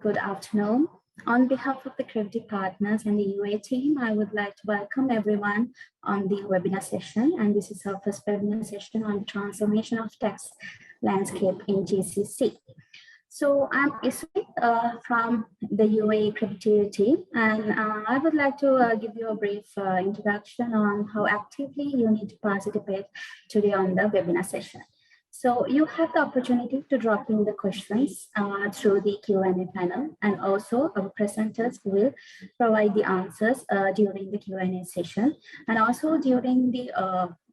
Good afternoon. On behalf of the Crevity Partners and the UA team, I would like to welcome everyone on the webinar session. And this is our first webinar session on the transformation of tax landscape in GCC. So I'm Isri from the UA Crevity team, and I would like to give you a brief introduction on how actively you need to participate today on the webinar session. So you have the opportunity to drop in the questions through the Q&A panel, and also our presenters will provide the answers during the Q&A session, and also during the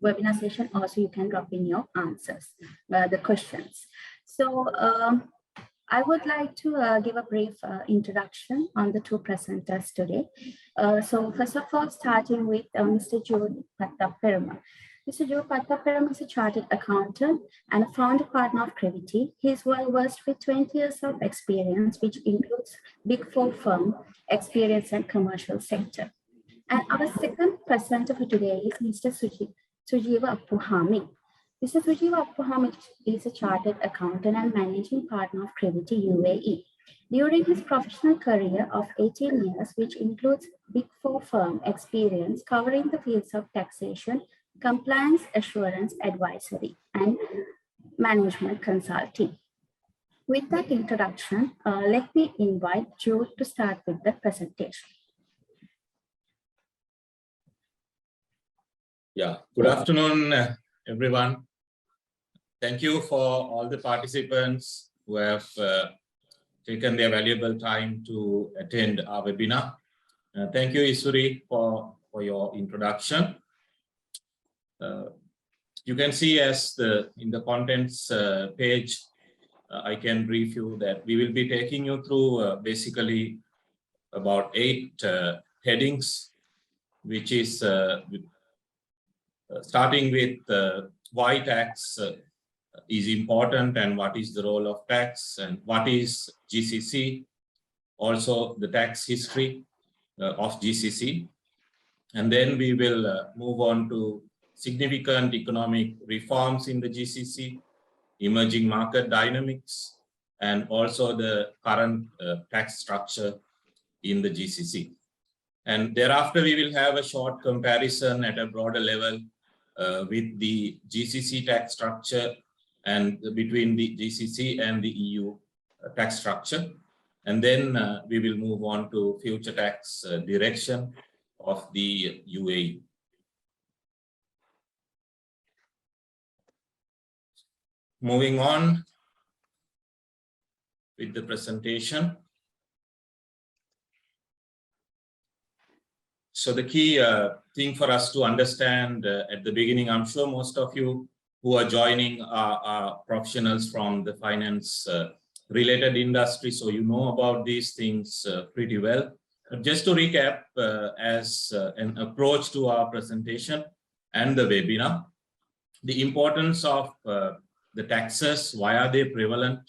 webinar session also you can drop in your answers, the questions. So I would like to give a brief introduction on the two presenters today. So first of all, starting with Mr. Jude Paththamperume. Mr. Jude Paththamperume is a chartered accountant and a founder partner of Crevity. He is well versed with 20 years of experience, which includes Big Four firm experience and commercial sector. And our second presenter for today is Mr. Sujeewa Appuhamy. Mr. Sujeewa Appuhamy is a chartered accountant and managing partner of Crevity UAE. During his professional career of 18 years, which includes Big Four firm experience covering the fields of taxation, compliance assurance advisory, and management consulting. With that introduction, let me invite Jude to start with the presentation. Yeah, good afternoon, everyone. Thank you for all the participants who have taken their valuable time to attend our webinar. Thank you, Isuri, for your introduction. You can see as in the contents page, I can brief you that we will be taking you through basically about 8 headings, which is starting with why tax is important and what is the role of tax and what is GCC, also the tax history of GCC. And then we will move on to significant economic reforms in the GCC, emerging market dynamics, and also the current tax structure in the GCC. And thereafter, we will have a short comparison at a broader level with the GCC tax structure and between the GCC and the EU tax structure. And then we will move on to future tax direction of the UAE. Moving on with the presentation. So the key thing for us to understand at the beginning, I'm sure most of you who are joining are professionals from the finance related industry, so you know about these things pretty well. But just to recap as an approach to our presentation and the webinar, the importance of the taxes, why are they prevalent,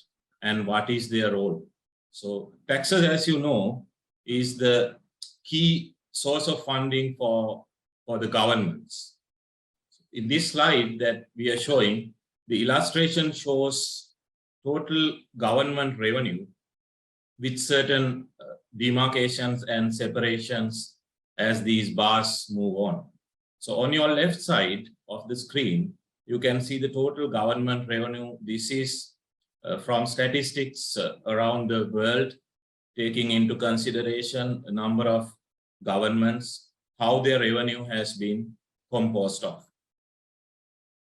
and what is their role? So taxes, as you know, is the key source of funding for the governments. In this slide that we are showing, the illustration shows total government revenue with certain demarcations and separations as these bars move on. So on your left side of the screen, you can see the total government revenue. This is from statistics around the world, taking into consideration a number of governments, how their revenue has been composed of.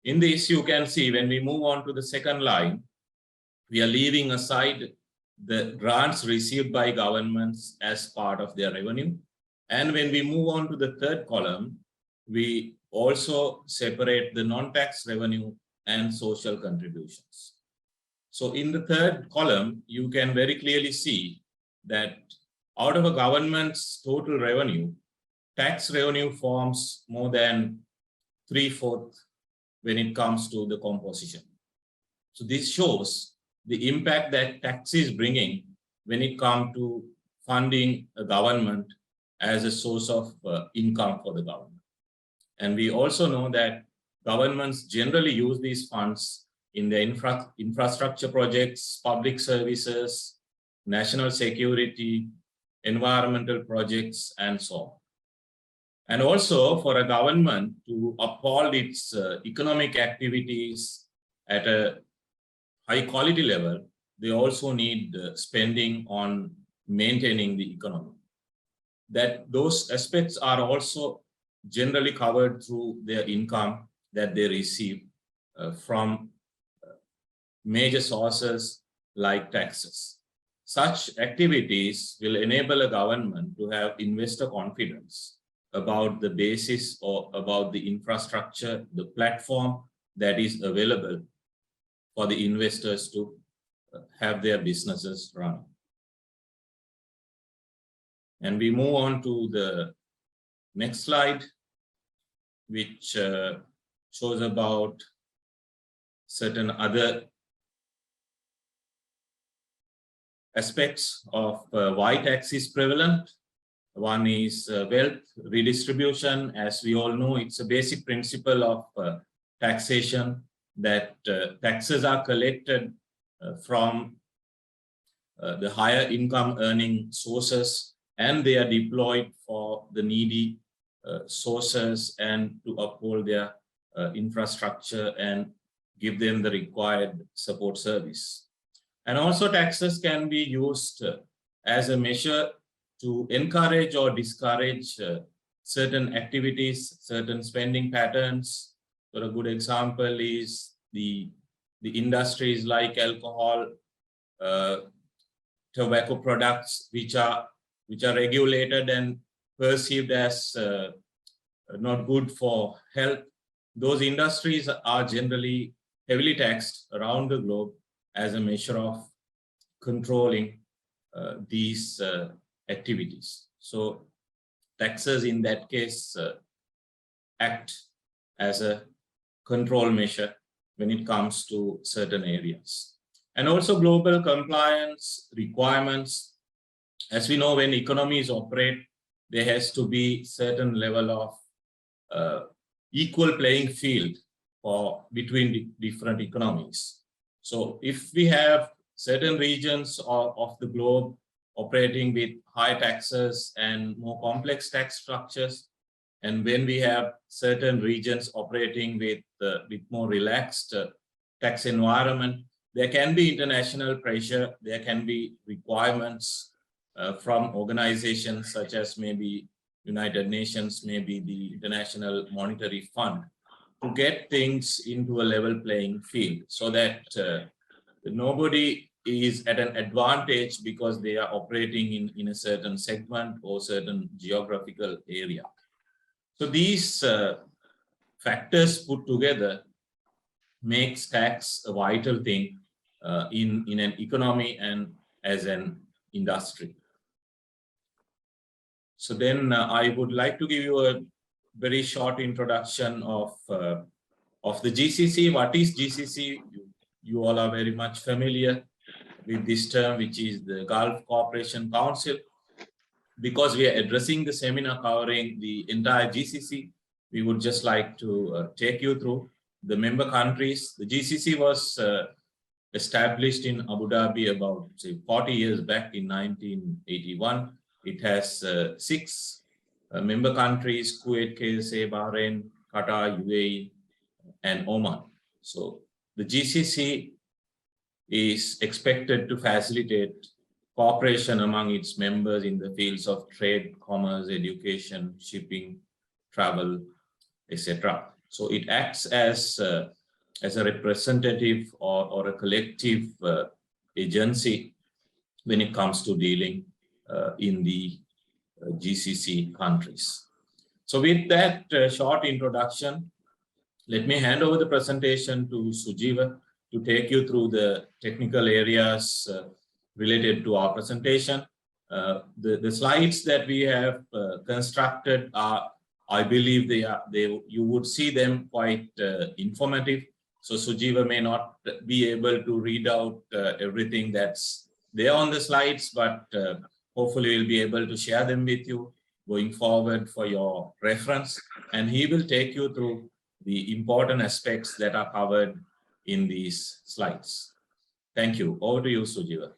In this, you can see when we move on to the second line, we are leaving aside the grants received by governments as part of their revenue. And when we move on to the third column, we also separate the non-tax revenue and social contributions. So in the third column, you can very clearly see that out of a government's total revenue, tax revenue forms more than 3/4 when it comes to the composition. So this shows the impact that tax is bringing when it comes to funding a government as a source of income for the government. And we also know that governments generally use these funds in their infrastructure projects, public services, national security, environmental projects, and so on. And also for a government to uphold its economic activities at a high quality level, they also need spending on maintaining the economy. That those aspects are also generally covered through their income that they receive from major sources like taxes. Such activities will enable a government to have investor confidence about the basis or about the infrastructure, the platform that is available for the investors to have their businesses run. And we move on to the next slide, which shows about certain other aspects of why tax is prevalent. One is wealth redistribution. As we all know, it's a basic principle of taxation that taxes are collected from the higher income earning sources, and they are deployed for the needy sources and to uphold their infrastructure and give them the required support service. And also taxes can be used as a measure to encourage or discourage certain activities, certain spending patterns. So a good example is the industries like alcohol, tobacco products, which are regulated and perceived as not good for health. Those industries are generally heavily taxed around the globe as a measure of controlling these activities. So taxes in that case act as a control measure when it comes to certain areas. And also global compliance requirements. As we know, when economies operate, there has to be certain level of equal playing field between different economies. So if we have certain regions of the globe operating with high taxes and more complex tax structures, and when we have certain regions operating with more relaxed tax environment, there can be international pressure, there can be requirements from organizations such as maybe United Nations, maybe the International Monetary Fund, to get things into a level playing field so that nobody is at an advantage because they are operating in a certain segment or certain geographical area. So these factors put together makes tax a vital thing in an economy and as an industry. So then I would like to give you a very short introduction of the GCC. What is GCC? You all are very much familiar with this term, which is the Gulf Cooperation Council. Because we are addressing the seminar covering the entire GCC, we would just like to take you through the member countries. The GCC was established in Abu Dhabi about 40 years back in 1981. It has 6 member countries: Kuwait, KSA, Bahrain, Qatar, UAE, and Oman. So the GCC is expected to facilitate cooperation among its members in the fields of trade, commerce, education, shipping, travel, etc. So it acts as a representative or a collective agency when it comes to dealing in the GCC countries. So with that short introduction, let me hand over the presentation to Sujeewa to take you through the technical areas related to our presentation. The slides that we have constructed are, I believe you would see them quite informative. So Sujeewa may not be able to read out everything that's there on the slides, but hopefully we'll be able to share them with you going forward for your reference. And he will take you through the important aspects that are covered in these slides. Thank you. Over to you, Sujeewa.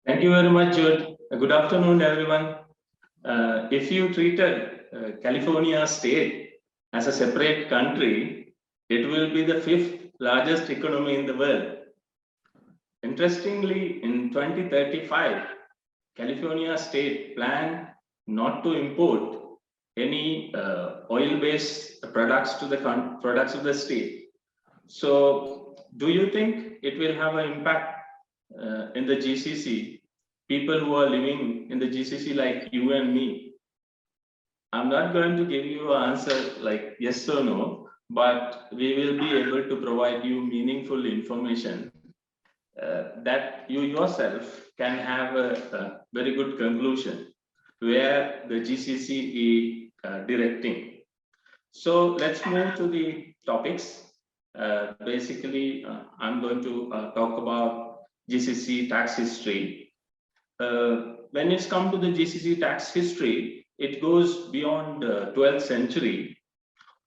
Thank you very much, Jude. Good afternoon, everyone. If you treated California state as a separate country, it will be the fifth largest economy in the world. Interestingly, in 2035, California state planned not to import any oil-based products to the state. So, do you think it will have an impact in the GCC? People who are living in the GCC like you and me. I'm not going to give you an answer like yes or no, but we will be able to provide you meaningful information that you yourself can have a very good conclusion where the GCC is directing. So let's move to the topics. Basically, I'm going to talk about GCC tax history. When it's come to the GCC tax history, it goes beyond the 12th century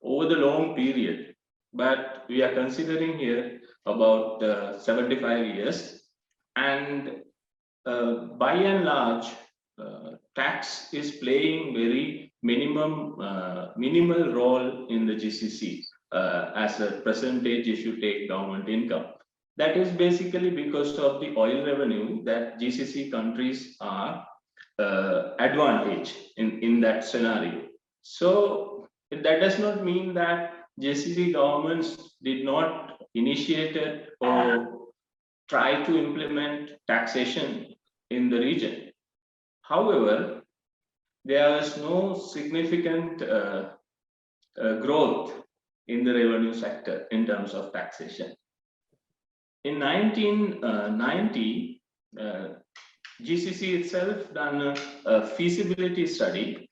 over the long period. But we are considering here about 75 years. And by and large, tax is playing very minimal role in the GCC as a percentage if you take government income. That is basically because of the oil revenue that GCC countries are advantage in that scenario. So that does not mean that GCC governments did not initiate or try to implement taxation in the region. However, there is no significant growth in the revenue sector in terms of taxation. In 1990, GCC itself done a feasibility study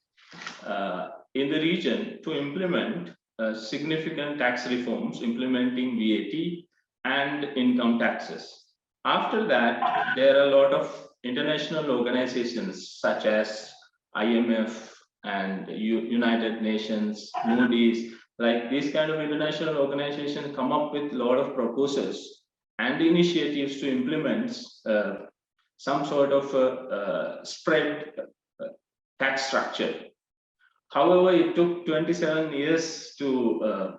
in the region to implement significant tax reforms, implementing VAT and income taxes. After that, there are a lot of international organizations such as IMF and United Nations, Moody's, like these kind of international organizations come up with a lot of proposals and initiatives to implement some sort of spread tax structure. However, it took 27 years to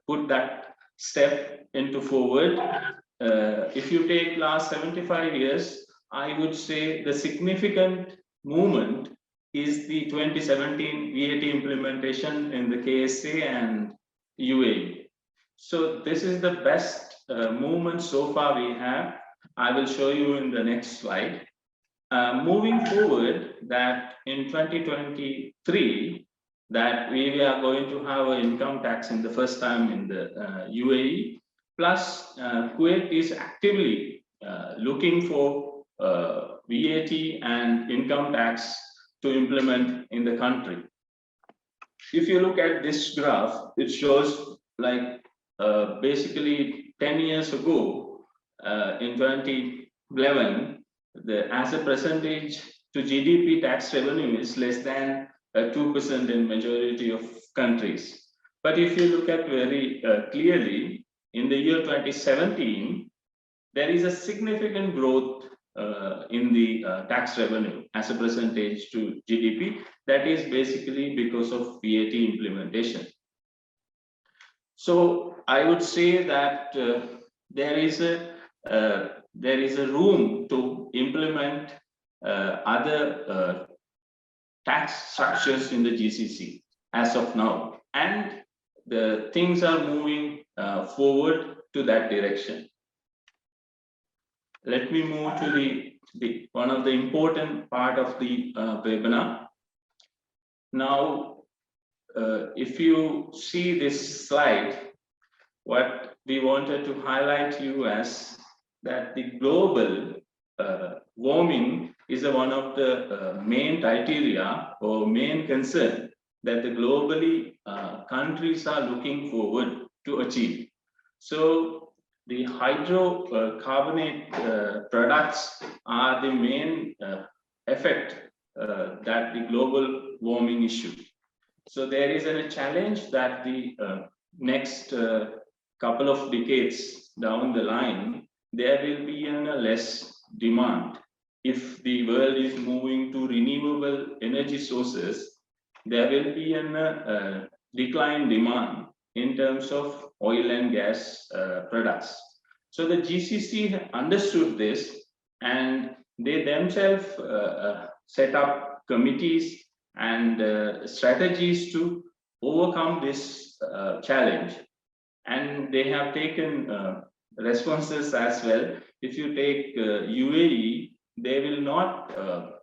put that step into forward. If you take last 75 years, I would say the significant movement is the 2017 VAT implementation in the KSA and UAE. So this is the best movement so far we have. I will show you in the next slide. Moving forward, that in 2023, that we are going to have an income tax in the first time in the UAE. Plus, Kuwait is actively looking for VAT and income tax to implement in the country. If you look at this graph, it shows like basically 10 years ago, in 2011, as a percentage to GDP, tax revenue is less than 2% in majority of countries. But if you look at very clearly, in the year 2017, there is a significant growth in the tax revenue as a percentage to GDP. That is basically because of VAT implementation. So I would say that there is a room to implement other tax structures in the GCC as of now, and the things are moving forward to that direction. Let me move to the one of the important part of the webinar. Now, if you see this slide, what we wanted to highlight you as that the global warming is one of the main criteria or main concern that the globally countries are looking forward to achieve. So the hydrocarbonate products are the main effect that the global warming issue. So there is a challenge that the next couple of decades down the line, there will be a less demand if the world is moving to renewable energy sources, there will be a decline demand in terms of oil and gas products. So the GCC understood this, and they themselves set up committees and strategies to overcome this challenge. And they have taken responses as well. If you take UAE, they will not,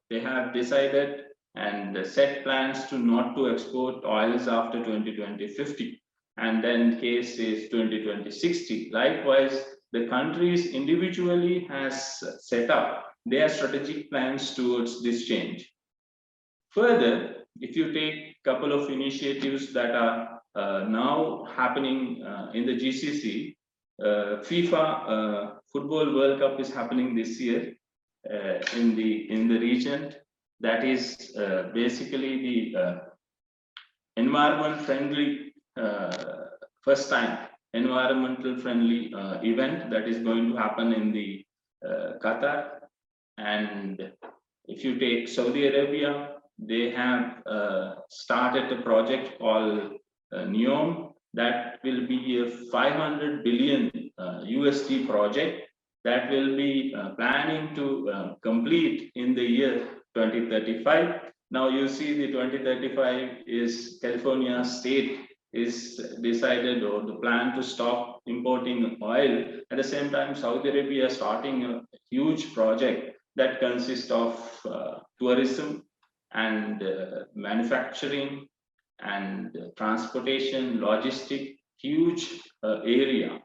they have decided and set plans to not to export oils after 2020-50. And then case is 2020-60. Likewise, the countries individually has set up their strategic plans towards this change. Further, if you take a couple of initiatives that are now happening in the GCC, FIFA Football World Cup is happening this year in the region. That is basically the environment friendly, first time environmental friendly event that is going to happen in the Qatar. And if you take Saudi Arabia, they have started a project called NEOM that will be a 500 billion USD project that will be planning to complete in the year 2035. Now you see the 2035 is California state is decided or the plan to stop importing oil. At the same time, Saudi Arabia is starting a huge project that consists of tourism and manufacturing and transportation, logistic, huge area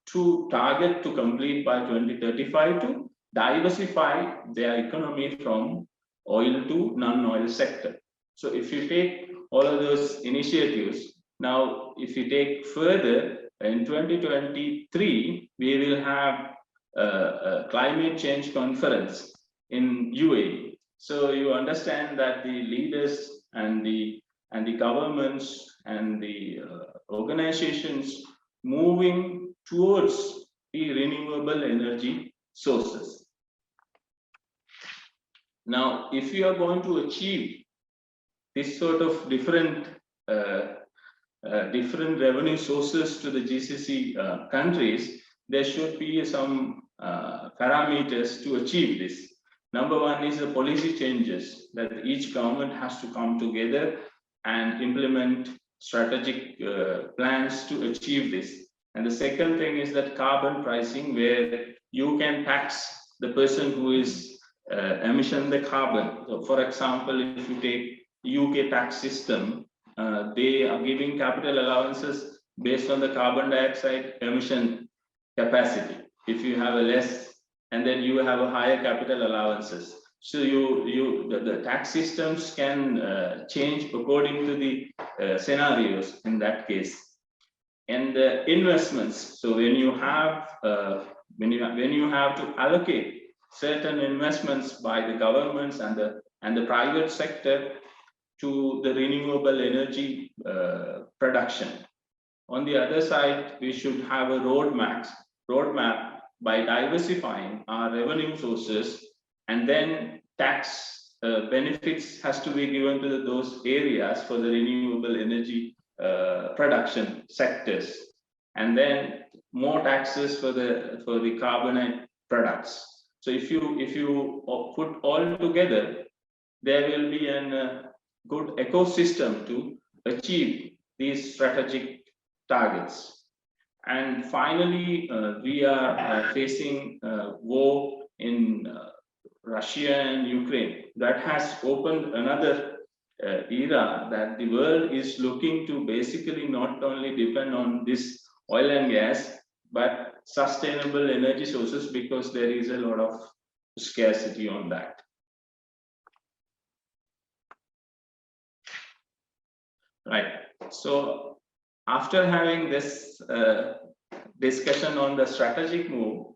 to target to complete by 2035 to diversify their economy from oil to non-oil sector. So if you take all of those initiatives, now if you take further, in 2023, we will have a climate change conference in UAE. So you understand that the leaders and the governments and the organizations moving towards the renewable energy sources. Now, if you are going to achieve this sort of different revenue sources to the GCC countries, there should be some parameters to achieve this. Number one is the policy changes that each government has to come together and implement strategic plans to achieve this. And the second thing is that carbon pricing, where you can tax the person who is emission the carbon. So for example, if you take UK tax system, they are giving capital allowances based on the carbon dioxide emission capacity. If you have a less, and then you have a higher capital allowances. So the tax systems can change according to the scenarios in that case. And the investments. So when you have when you have to allocate certain investments by the governments and the private sector to the renewable energy production. On the other side, we should have a roadmap by diversifying our revenue sources, and then tax benefits has to be given to those areas for the renewable energy production sectors, and then more taxes for the carbonate products. So if you put all together, there will be a good ecosystem to achieve these strategic targets. And finally, we are facing war in Russia and Ukraine. That has opened another era that the world is looking to basically not only depend on this oil and gas, but sustainable energy sources, because there is a lot of scarcity on that. Right. So after having this discussion on the strategic move,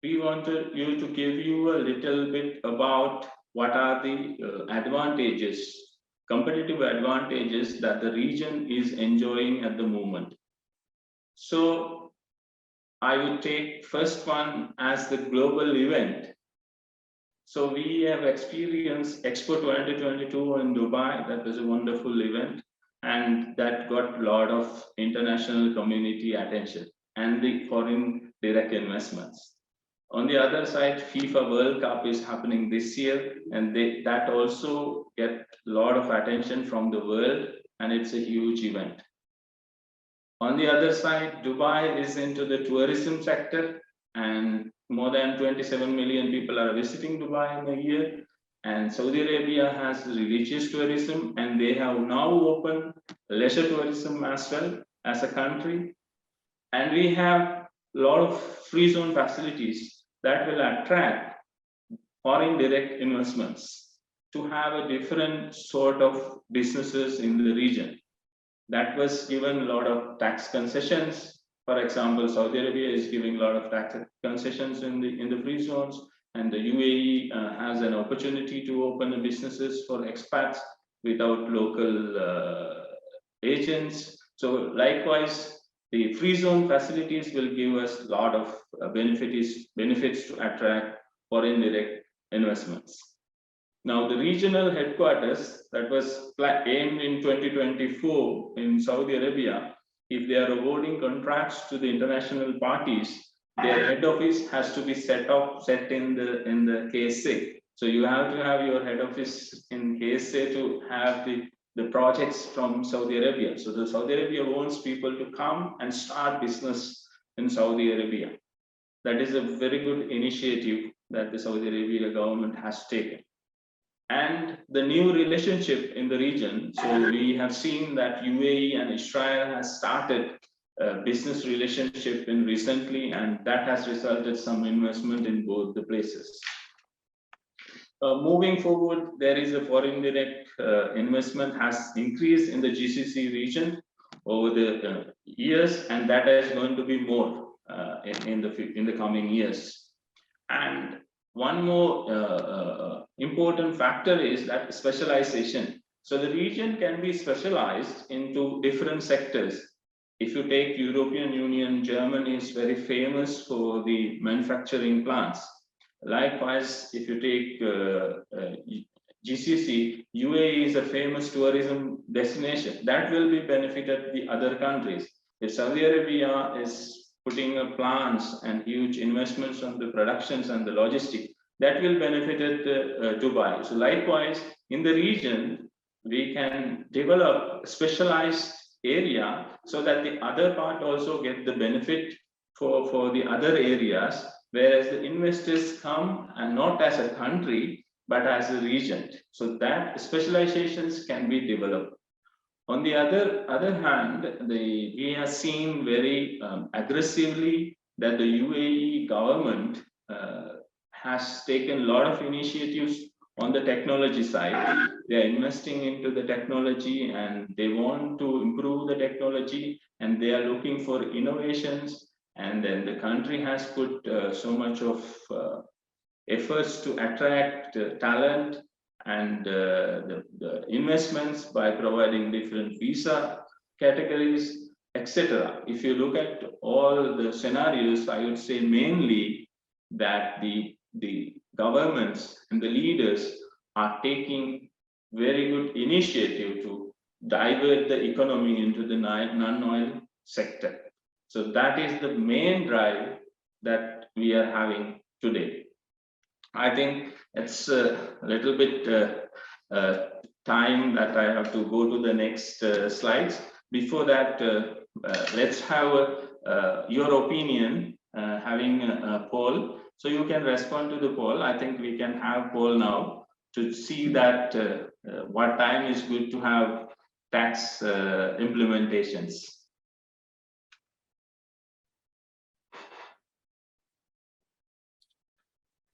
we wanted you to give you a little bit about what are the advantages, competitive advantages that the region is enjoying at the moment. So I would take first one as the global event. So we have experienced Expo 2022 in Dubai. That was a wonderful event, and that got a lot of international community attention and the foreign direct investments. On the other side, FIFA World Cup is happening this year, and that also get a lot of attention from the world, and it's a huge event. On the other side, Dubai is into the tourism sector, and more than 27 million people are visiting Dubai in a year. And Saudi Arabia has religious tourism, and they have now opened leisure tourism as well as a country. And we have a lot of free zone facilities that will attract foreign direct investments to have a different sort of businesses in the region. That was given a lot of tax concessions. For example, Saudi Arabia is giving a lot of tax concessions in the free zones, and the UAE has an opportunity to open the businesses for expats without local agents. So likewise, the free zone facilities will give us a lot of benefits to attract foreign direct investments. Now, the regional headquarters that was aimed in 2024 in Saudi Arabia, if they are awarding contracts to the international parties, their head office has to be set in the KSA. So you have to have your head office in KSA to have the projects from Saudi Arabia. So the Saudi Arabia wants people to come and start business in Saudi Arabia. That is a very good initiative that the Saudi Arabia government has taken. And the new relationship in the region. So we have seen that UAE and Israel has started a business relationship in recently, and that has resulted some investment in both the places. Moving forward, there is a foreign direct investment has increased in the GCC region over the years, and that is going to be more in the coming years. And one more important factor is that specialization. So the region can be specialized into different sectors. If you take European Union, Germany is very famous for the manufacturing plants. Likewise, if you take GCC, UAE is a famous tourism destination that will be benefited the other countries. If Saudi Arabia is putting up plants and huge investments on the productions and the logistics, that will benefit Dubai. So likewise, in the region, we can develop a specialized area so that the other part also get the benefit for the other areas, whereas the investors come and not as a country, but as a region. So that specializations can be developed. On the other hand, we have seen very aggressively that the UAE government has taken a lot of initiatives on the technology side. They are investing into the technology, and they want to improve the technology, and they are looking for innovations. And then the country has put so much of efforts to attract talent and the investments by providing different visa categories, etc. If you look at all the scenarios, I would say mainly that the governments and the leaders are taking very good initiative to divert the economy into the non-oil sector. So that is the main drive that we are having today. I think it's a little bit time that I have to go to the next slides. Before that, let's have your opinion, having a poll. So you can respond to the poll. I think we can have poll now to see that what time is good to have tax implementations.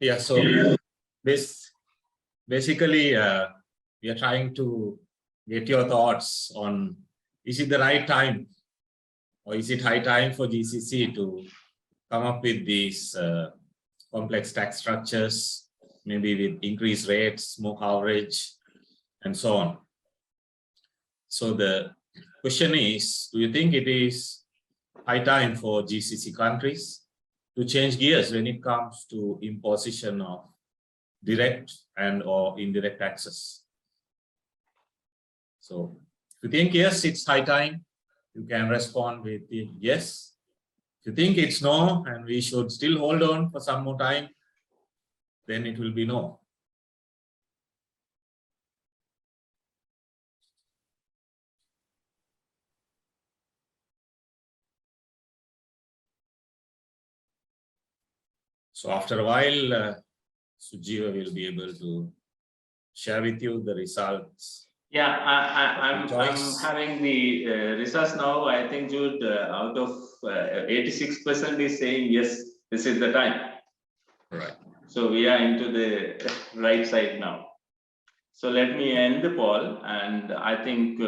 Yeah, so basically, we are trying to get your thoughts on, is it the right time, or is it high time for GCC to come up with these complex tax structures, maybe with increased rates, more coverage, and so on. So the question is, do you think it is high time for GCC countries to change gears when it comes to imposition of direct and or indirect taxes. So if you think yes, it's high time, you can respond with the yes. If you think it's no, and we should still hold on for some more time, then it will be no. So after a while, Sujeewa will be able to share with you the results. Yeah, I'm having the results now. I think Jude, out of 86% is saying yes, this is the time. Right. So we are into the right side now. So let me end the poll, and I think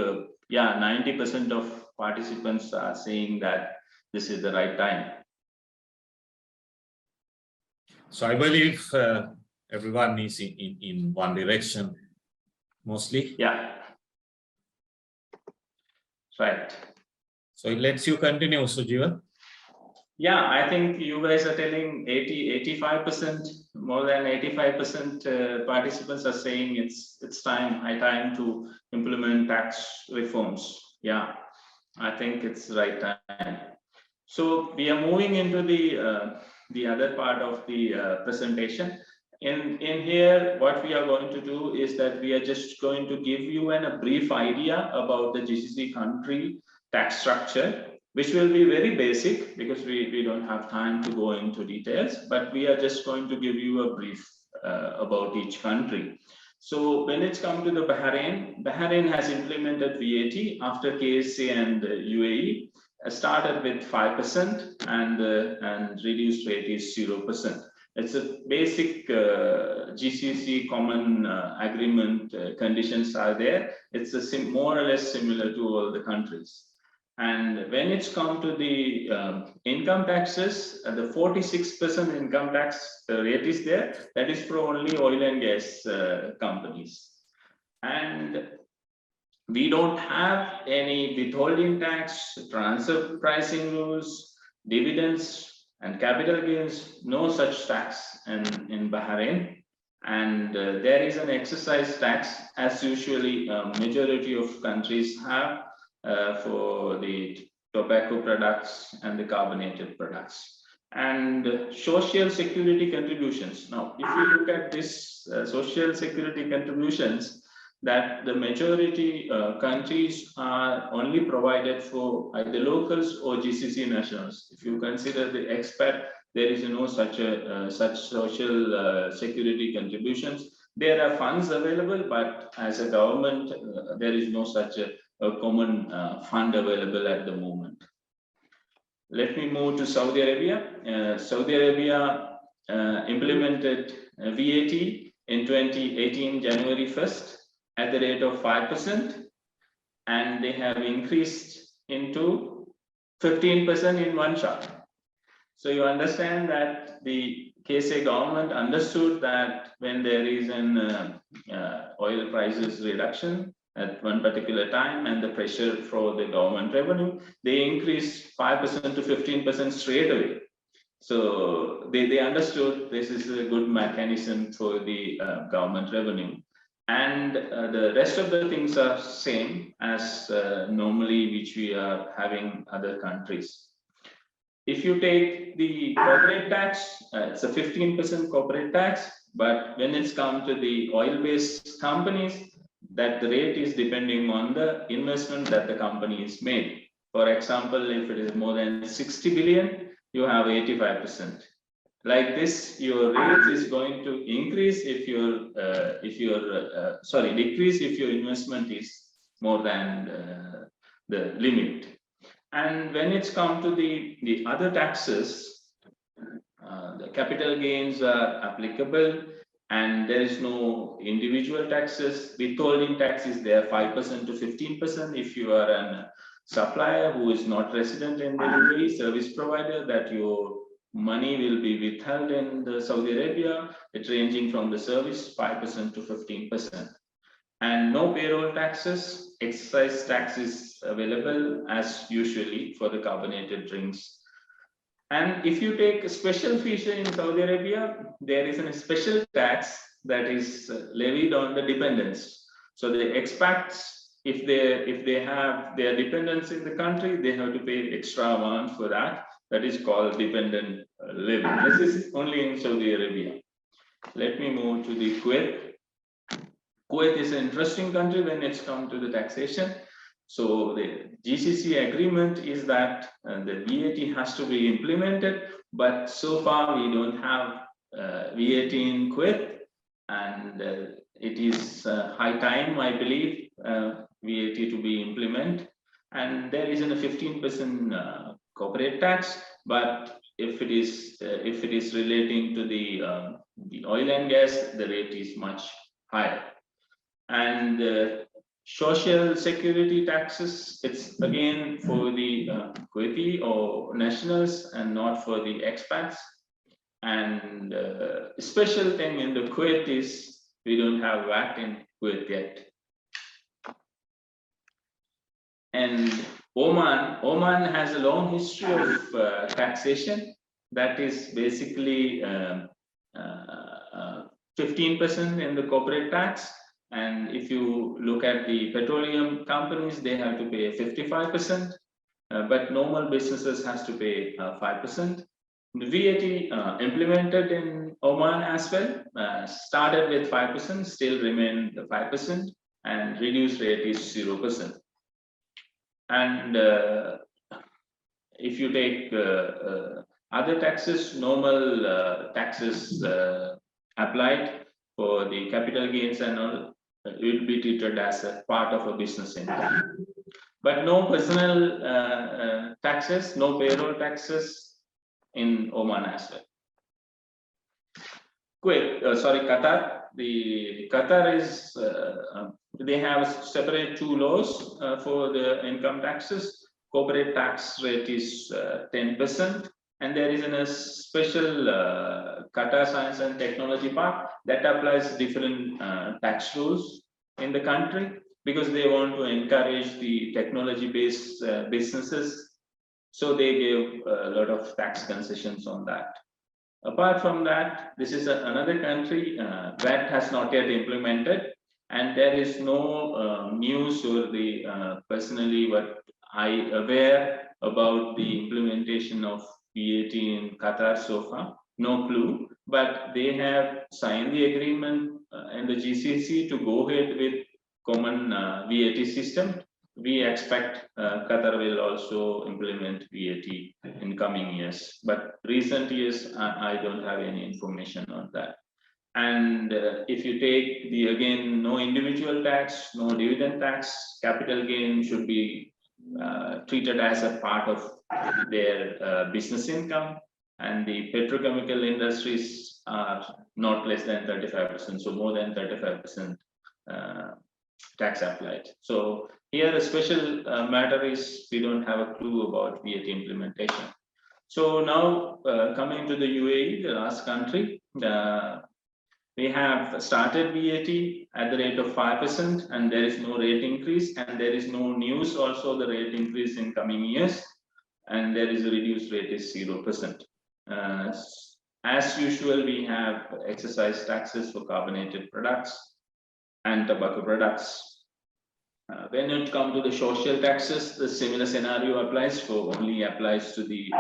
yeah, 90% of participants are saying that this is the right time. So I believe everyone is in one direction, mostly. Yeah. Right. So it lets you continue, Sujeewa. Yeah, I think you guys are telling 85%, more than 85% participants are saying it's high time to implement tax reforms. Yeah, I think it's the right time. So we are moving into the other part of the presentation. In here, what we are going to do is that we are just going to give you a brief idea about the GCC country tax structure, which will be very basic because we don't have time to go into details, but we are just going to give you a brief about each country. So when it's come to the Bahrain has implemented VAT after KSA and UAE, started with 5% and reduced rate is 0%. It's a basic GCC common agreement conditions are there. It's more or less similar to all the countries. And when it's come to the income taxes, the 46% income tax rate is there. That is for only oil and gas companies. And we don't have any withholding tax, transfer pricing rules, dividends, and capital gains, no such tax in Bahrain. And there is an excise tax, as usually majority of countries have for the tobacco products and the carbonated products. And social security contributions. Now, if you look at this social security contributions, that the majority countries are only provided for either locals or GCC nationals. If you consider the expat, there is no such social security contributions. There are funds available, but as a government, there is no such a common fund available at the moment. Let me move to Saudi Arabia. Saudi Arabia implemented VAT in 2018, January 1st. At the rate of 5%, and they have increased into 15% in one shot. So you understand that the KSA government understood that when there is an oil prices reduction at one particular time and the pressure for the government revenue, they increased 5% to 15% straight away. So they understood this is a good mechanism for the government revenue. And the rest of the things are same as normally which we are having other countries. If you take the corporate tax, it's a 15% corporate tax, but when it's come to the oil-based companies, that the rate is depending on the investment that the company is made. For example, if it is more than 60 billion, you have 85%. Like this, your rate is going to increase if decrease if your investment is more than the limit. And when it's come to the other taxes, the capital gains are applicable, and there is no individual taxes. Withholding tax is there 5% to 15% if you are a supplier who is not resident in the UAE, service provider, that your money will be withheld in the Saudi Arabia. It's ranging from the service 5% to 15%. And no payroll taxes, excise tax is available as usually for the carbonated drinks. And if you take a special feature in Saudi Arabia, there is a special tax that is levied on the dependents. So the expats, if they have their dependents in the country, they have to pay extra amount for that. That is called dependent levy. This is only in Saudi Arabia. Let me move to the Kuwait. Kuwait is an interesting country when it's come to the taxation. So the GCC agreement is that the VAT has to be implemented, but so far we don't have VAT in Kuwait, and it is high time, I believe, VAT to be implemented. And there is a 15% corporate tax, but if it is relating to the oil and gas, the rate is much higher. And social security taxes, it's again for the Kuwaiti or nationals and not for the expats. And special thing in the Kuwait is we don't have VAT in Kuwait yet. And Oman has a long history of taxation that is basically 15% in the corporate tax. And if you look at the petroleum companies, they have to pay 55%, but normal businesses has to pay 5%. The VAT implemented in Oman as well, started with 5%, still remain 5%, and reduced rate is 0%. And if you take other taxes, normal taxes applied for the capital gains and all, it will be treated as a part of a business income. But no personal taxes, no payroll taxes in Oman as well. Qatar. The Qatar is, they have separate two laws for the income taxes. Corporate tax rate is 10%. And there is a special Qatar Science and Technology Park that applies different tax rules in the country because they want to encourage the technology-based businesses. So they give a lot of tax concessions on that. Apart from that, this is another country that has not yet implemented, and there is no news or the personally what I aware about the implementation of VAT in Qatar so far, no clue, but they have signed the agreement in the GCC to go ahead with common VAT system. We expect Qatar will also implement VAT in coming years, but recent years I don't have any information on that. And if you take the again no individual tax, no dividend tax, capital gain should be treated as a part of their business income, and the petrochemical industries are not less than 35%, so more than 35% tax applied. So here a special matter is we don't have a clue about VAT implementation. So now coming to the UAE, the last country, we have started VAT at the rate of 5%, and there is no rate increase, and there is no news also the rate increase in coming years, and there is a reduced rate is 0%. As usual, we have excise taxes for carbonated products and tobacco products. When it comes to the social taxes, the similar scenario applies only applies to the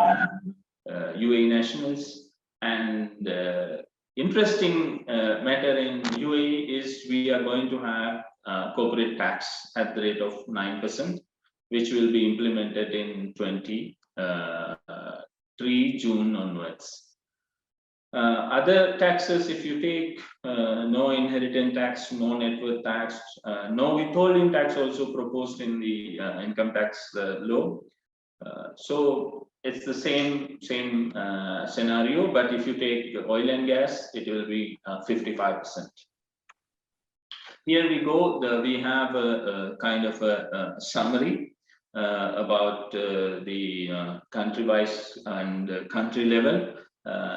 UAE nationals. And interesting matter in UAE is we are going to have corporate tax at the rate of 9%, which will be implemented in 23 June onwards. Other taxes, if you take no inheritance tax, no net worth tax, no withholding tax also proposed in the income tax law. So it's the same scenario, but if you take oil and gas, it will be 55%. Here we go. We have a kind of a summary about the country-wise and country level.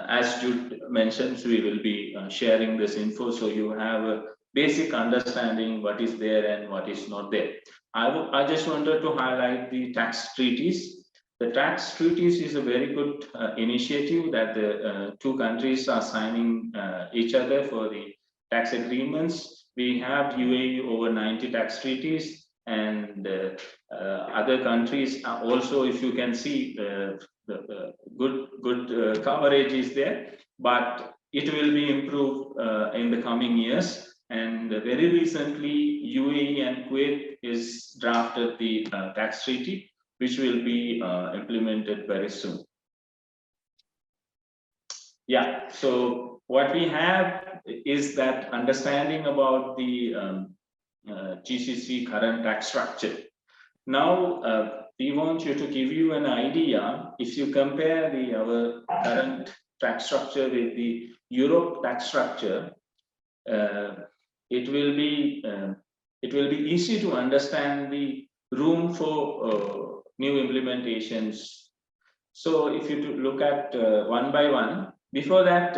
As Jude mentioned, we will be sharing this info so you have a basic understanding what is there and what is not there. I just wanted to highlight the tax treaties. The tax treaties is a very good initiative that the two countries are signing each other for the tax agreements. We have UAE over 90 tax treaties, and other countries are also, if you can see, the good coverage is there, but it will be improved in the coming years. And very recently, UAE and Kuwait is drafted the tax treaty, which will be implemented very soon. Yeah, so what we have is that understanding about the GCC current tax structure. Now, we want you to give you an idea. If you compare our current tax structure with the Europe tax structure, it will be easy to understand the room for new implementations. So if you look at one by one, before that,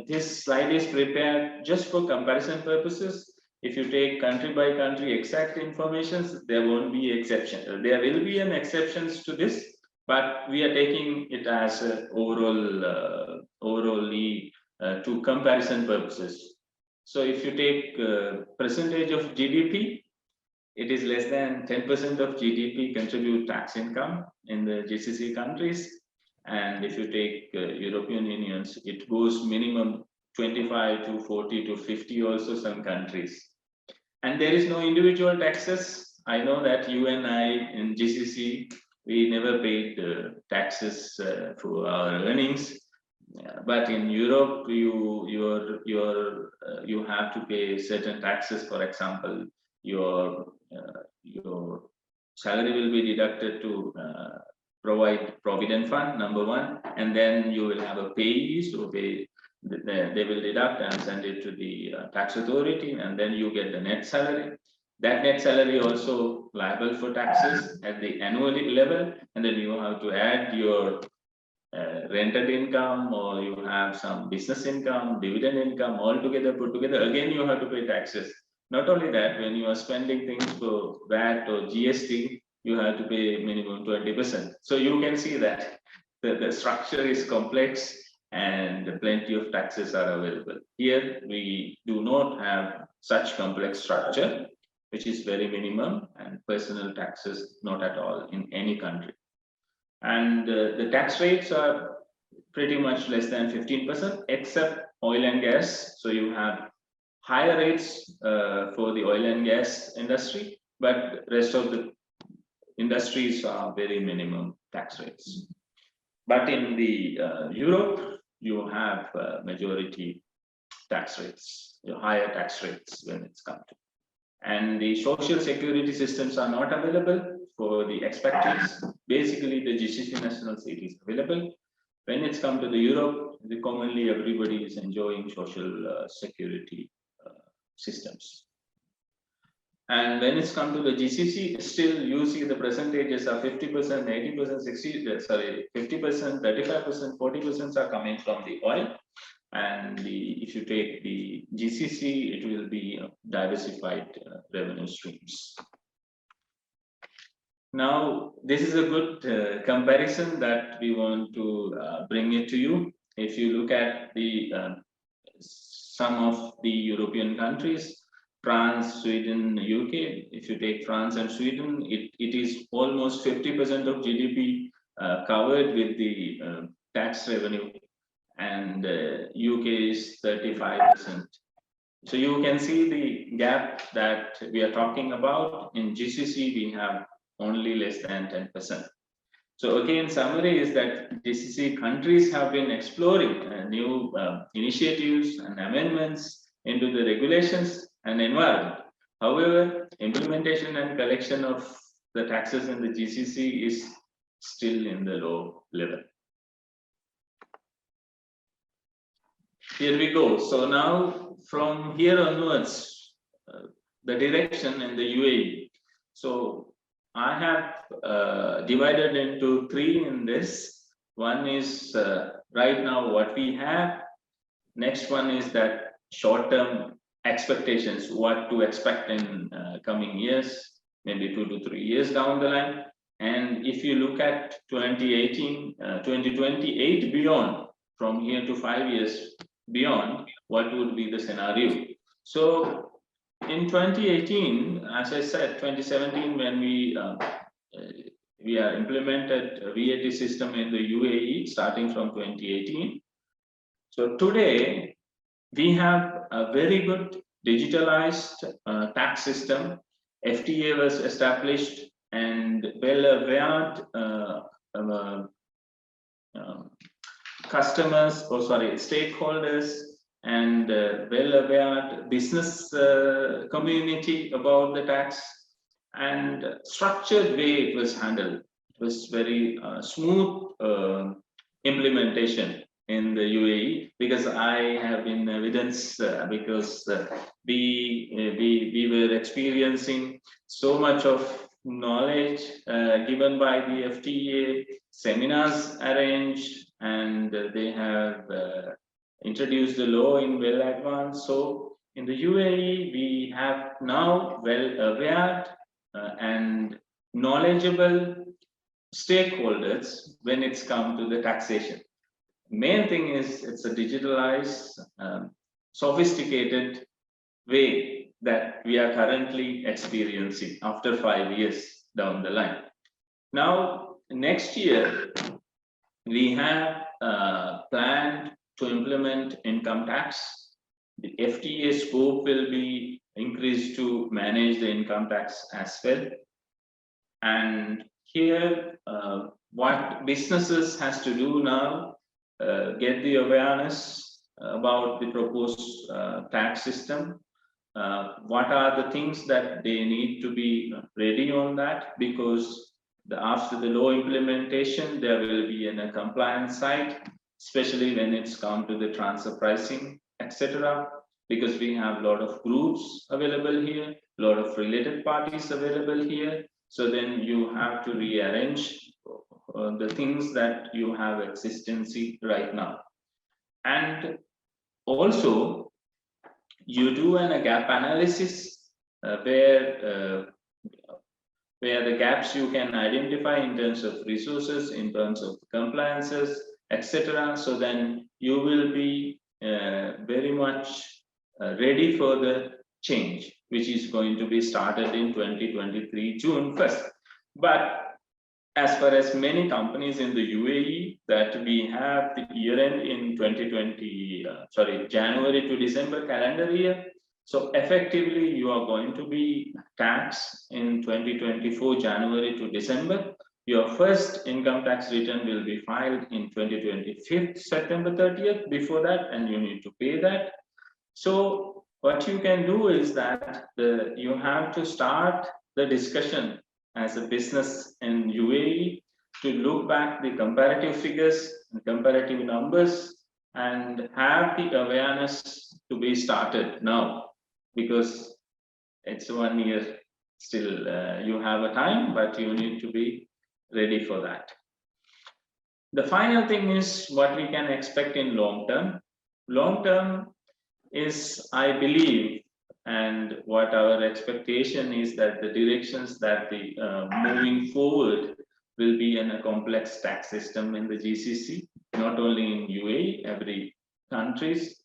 this slide is prepared just for comparison purposes. If you take country by country exact information, there won't be exception. There will be an exceptions to this, but we are taking it as overallly to comparison purposes. So if you take percentage of GDP, it is less than 10% of GDP contribute tax income in the GCC countries. And if you take European Unions, it goes minimum 25 to 40 to 50 also some countries. And there is no individual taxes. I know that you and I in GCC, we never paid taxes for our earnings. But in Europe, you have to pay certain taxes. For example, your salary will be deducted to provide provident fund, number one, and then you will have a payee, so they will deduct and send it to the tax authority, and then you get the net salary. That net salary also liable for taxes at the annual level, and then you have to add your rented income, or you have some business income, dividend income, all together, put together, again you have to pay taxes. Not only that, when you are spending things for VAT or GST, you have to pay minimum 20%. So you can see that the structure is complex and plenty of taxes are available. Here, we do not have such complex structure, which is very minimum, and personal taxes not at all in any country. And the tax rates are pretty much less than 15%, except oil and gas. So you have higher rates for the oil and gas industry, but rest of the industries are very minimum tax rates. But in the Europe, you have majority tax rates, higher tax rates when it's come to. And the social security systems are not available for the expats. Basically, the GCC national state is available. When it's come to the Europe, commonly everybody is enjoying social security systems. And when it's come to the GCC, still you see the percentages are 50%, 80%, 60, sorry, 50%, 35%, 40% are coming from the oil. And if you take the GCC, it will be diversified revenue streams. Now, this is a good comparison that we want to bring it to you. If you look at the some of the European countries, France, Sweden, UK, if you take France and Sweden, it is almost 50% of GDP covered with the tax revenue, and UK is 35%. So you can see the gap that we are talking about. In GCC, we have only less than 10%. So again, summary is that GCC countries have been exploring new initiatives and amendments into the regulations and environment. However, implementation and collection of the taxes in the GCC is still in the low level. Here we go. So now from here onwards, the direction in the UAE. So I have divided into three in this. One is right now what we have. Next one is that short-term expectations, what to expect in coming years, maybe 2 to 3 years down the line. And if you look at 2018, 2028 beyond, from here to 5 years beyond, what would be the scenario? So in 2018, as I said, 2017, when we are implemented a VAT system in the UAE starting from 2018. So today we have a very good digitalized tax system. FTA was established and well-aware customers, stakeholders, and well-aware business community about the tax, and structured way it was handled. It was very smooth implementation in the UAE, because I have been evidence because we were experiencing so much of knowledge given by the FTA, seminars arranged, and they have introduced the law in well advance. So in the UAE, we have now well-aware and knowledgeable stakeholders when it's come to the taxation. Main thing is it's a digitalized, sophisticated way that we are currently experiencing after 5 years down the line. Now, next year, we have planned to implement income tax. The FTA scope will be increased to manage the income tax as well. And here, what businesses has to do now, get the awareness about the proposed tax system. What are the things that they need to be ready on that, because after the law implementation, there will be a compliance side, especially when it's come to the transfer pricing, etc. Because we have a lot of groups available here, a lot of related parties available here. So then you have to rearrange the things that you have existency right now. And also, you do a gap analysis where the gaps you can identify in terms of resources, in terms of compliances, etc. So then you will be very much ready for the change, which is going to be started in 2023, June 1st. But as far as many companies in the UAE, that we have the year end in January to December calendar year. So effectively, you are going to be taxed in 2024, January to December. Your first income tax return will be filed in 2025, September 30th, before that, and you need to pay that. So what you can do is that you have to start the discussion as a business in UAE to look back the comparative figures and comparative numbers and have the awareness to be started now, because it's 1 year still. You have a time, but you need to be ready for that. The final thing is what we can expect in long term. Long term is, I believe, and what our expectation is, that the directions that the moving forward will be in a complex tax system in the GCC, not only in UAE, every countries.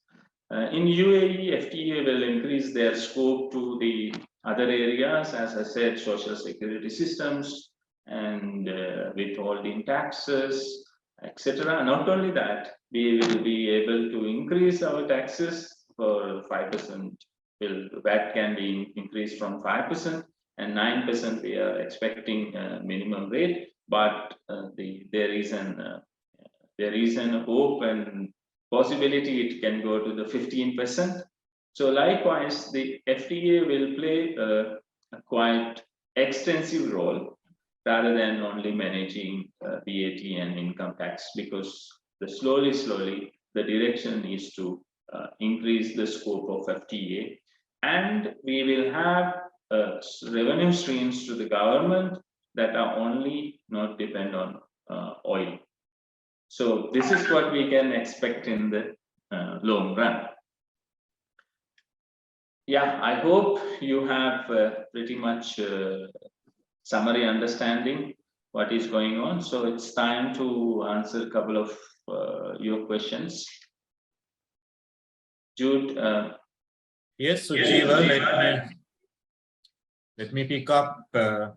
In UAE, FTA will increase their scope to the other areas, as I said, social security systems and withholding taxes, etc. Not only that, we will be able to increase our taxes for 5%. VAT can be increased from 5%, and 9% we are expecting minimum rate, but there is an hope and possibility it can go to the 15%. So likewise, the FTA will play a quite extensive role rather than only managing VAT and income tax, because slowly the direction is to increase the scope of FTA, and we will have revenue streams to the government that are only not depend on oil. So this is what we can expect in the long run. Yeah, I hope you have pretty much summary understanding what is going on. So it's time to answer a couple of your questions. Jude, Yes, Sujeewa, let me pick up a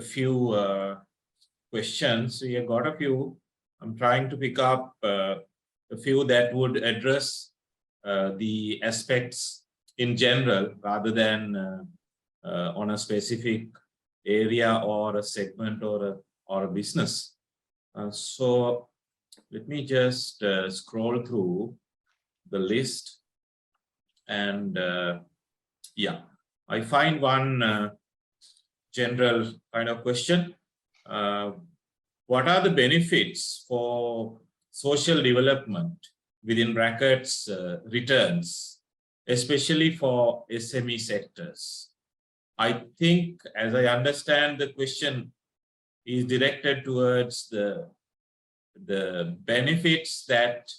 few questions. We have got a few. I'm trying to pick up a few that would address the aspects in general rather than on a specific area or a segment or a business. So let me just scroll through the list, and yeah, I find one general kind of question. What are the benefits for social development, within brackets, returns, especially for SME sectors? I think, as I understand, the question is directed towards the benefits that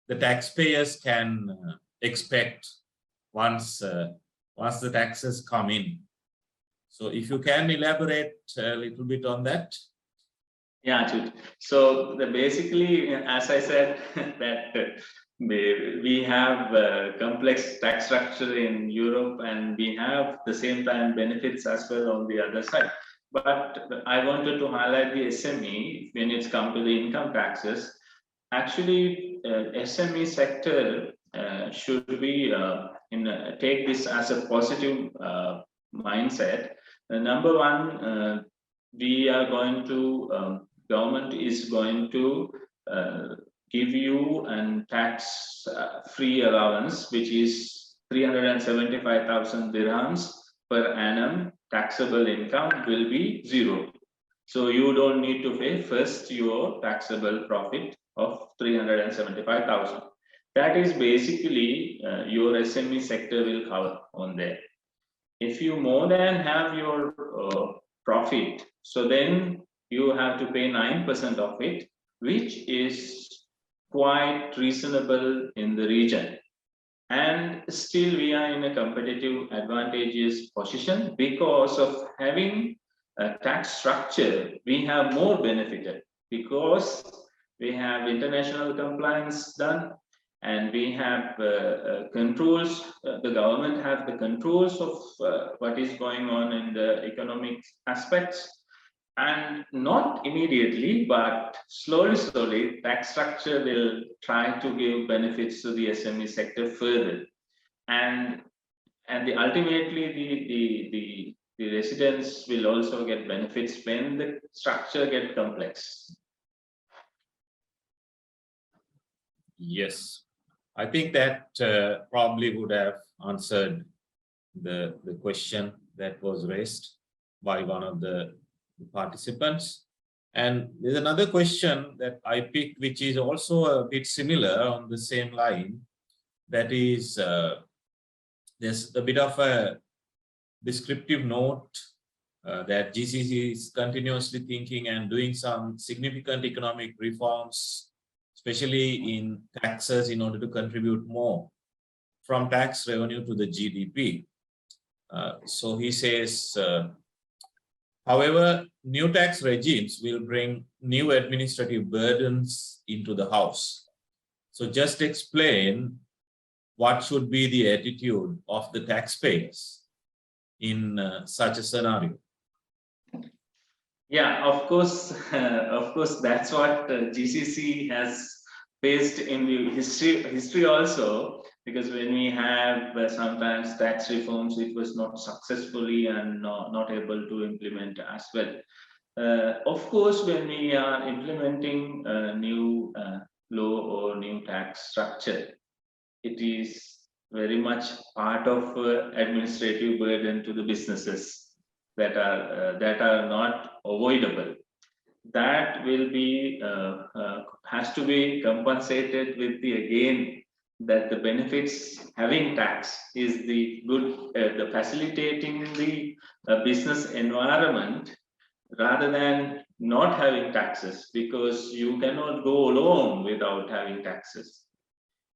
the taxpayers can expect once the taxes come in. So if you can elaborate a little bit on that. Yeah, Jude. So basically, as I said, that we have a complex tax structure in Europe, and we have the same time benefits as well on the other side. But I wanted to highlight the SME when it's come to the income taxes. Actually, SME sector should be take this as a positive mindset. Number one, we are going to government is going to give you a tax free allowance, which is 375,000 dirhams per annum. Taxable income will be zero. So you don't need to pay first your taxable profit of 375,000. That is basically your SME sector will cover on there. If you more than have your profit, so then you have to pay 9% of it, which is quite reasonable in the region. And still we are in a competitive advantageous position because of having a tax structure. We have more benefited because we have international compliance done, and we have controls. The government have the controls of what is going on in the economic aspects. And not immediately, but slowly, tax structure will try to give benefits to the SME sector further. And ultimately, the residents will also get benefits when the structure gets complex. Yes, I think that probably would have answered the question that was raised by one of the participants. And there's another question that I picked, which is also a bit similar on the same line. That is, there's a bit of a descriptive note that GCC is continuously thinking and doing some significant economic reforms, especially in taxes, in order to contribute more from tax revenue to the GDP. So he says, however, new tax regimes will bring new administrative burdens into the house. So just explain what should be the attitude of the taxpayers in such a scenario. Yeah, of course, that's what GCC has faced in the history also, because when we have sometimes tax reforms, it was not successfully and not able to implement as well. Of course, when we are implementing a new law or new tax structure, it is very much part of administrative burden to the businesses that are not avoidable. That will be has to be compensated with the again that the benefits having tax is the good the facilitating the business environment rather than not having taxes, because you cannot go along without having taxes,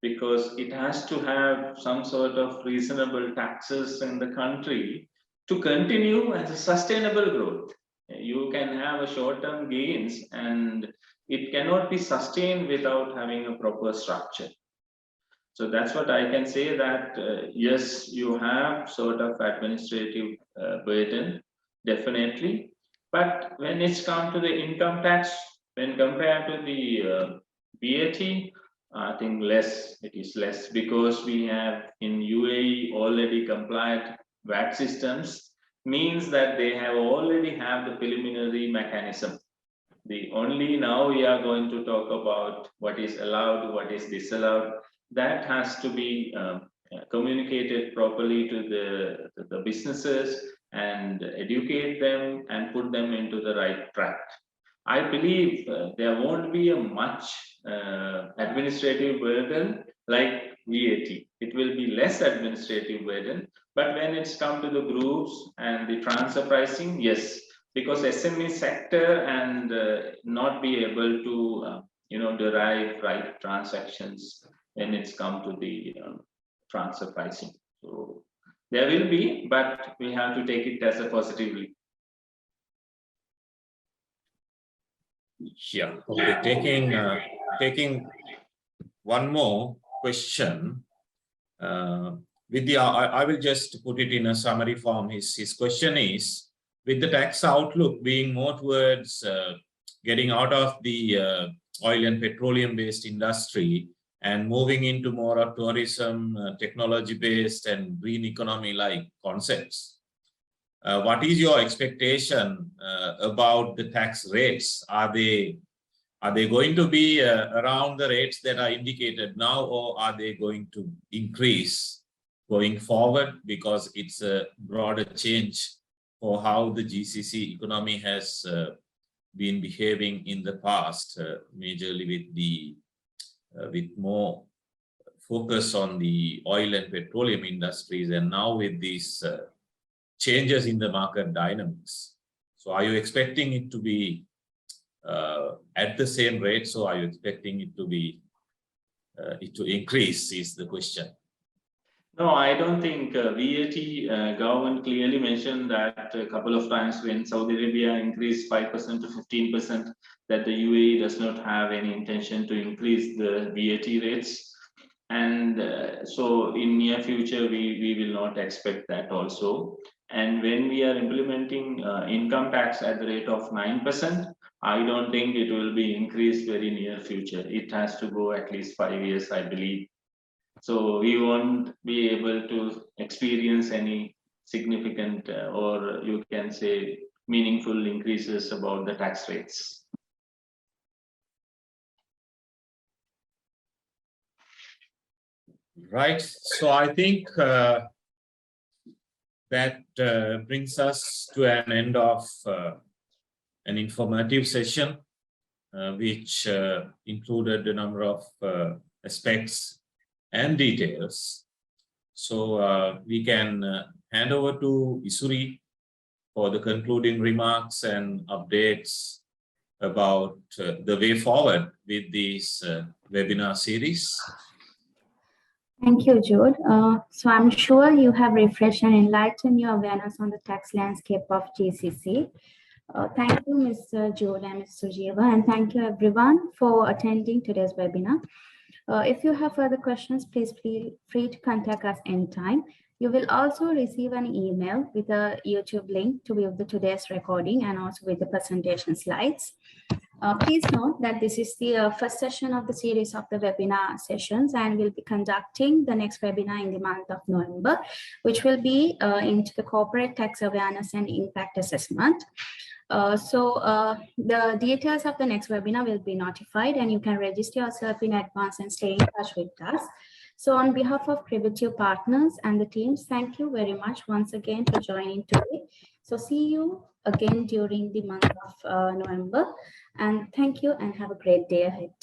because it has to have some sort of reasonable taxes in the country to continue as a sustainable growth. You can have a short-term gains, and it cannot be sustained without having a proper structure. So that's what I can say, that yes, you have sort of administrative burden, definitely. But when it's come to the income tax, when compared to the VAT, I think it is less, because we have in UAE already compliant VAT systems, means that they have already have the preliminary mechanism. The only now we are going to talk about what is allowed, what is disallowed. That has to be communicated properly to the businesses and educate them and put them into the right track. I believe there won't be a much administrative burden like VAT. It will be less administrative burden, but when it's come to the groups and the transfer pricing, yes, because SME sector and not be able to derive right transactions when it's come to the transfer pricing. So there will be, but we have to take it as a positively. Yeah, okay. Taking one more question. Vidya, I will just put it in a summary form. His question is, with the tax outlook being more towards getting out of the oil and petroleum-based industry and moving into more of tourism, technology-based and green economy-like concepts, what is your expectation about the tax rates? Are they going to be around the rates that are indicated now, or are they going to increase going forward, because it's a broader change for how the GCC economy has been behaving in the past, majorly with more focus on the oil and petroleum industries, and now with these changes in the market dynamics. So are you expecting it to be at the same rate? So are you expecting it to be to increase, is the question. No, I don't think VAT government clearly mentioned that a couple of times when Saudi Arabia increased 5% to 15%, that the UAE does not have any intention to increase the VAT rates. And so in near future, we will not expect that also. And when we are implementing income tax at the rate of 9%, I don't think it will be increased very near future. It has to go at least 5 years, I believe. So we won't be able to experience any significant or you can say meaningful increases about the tax rates. Right. So I think that brings us to an end of an informative session, which included a number of aspects and details. So we can hand over to Isuri for the concluding remarks and updates about the way forward with this webinar series. Thank you, Jude. So I'm sure you have refreshed and enlightened your awareness on the tax landscape of GCC. Thank you, Mr. Jude and Ms. Sujeewa, and thank you everyone for attending today's webinar. If you have further questions, please feel free to contact us anytime. You will also receive an email with a YouTube link to view today's recording and also with the presentation slides. Please note that this is the first session of the series of the webinar sessions, and we'll be conducting the next webinar in the month of November, which will be into the corporate tax awareness and impact assessment. The details of the next webinar will be notified, and you can register yourself in advance and stay in touch with us. So on behalf of Privative Partners and the teams, thank you very much once again for joining today. So see you again during the month of November, and thank you and have a great day ahead.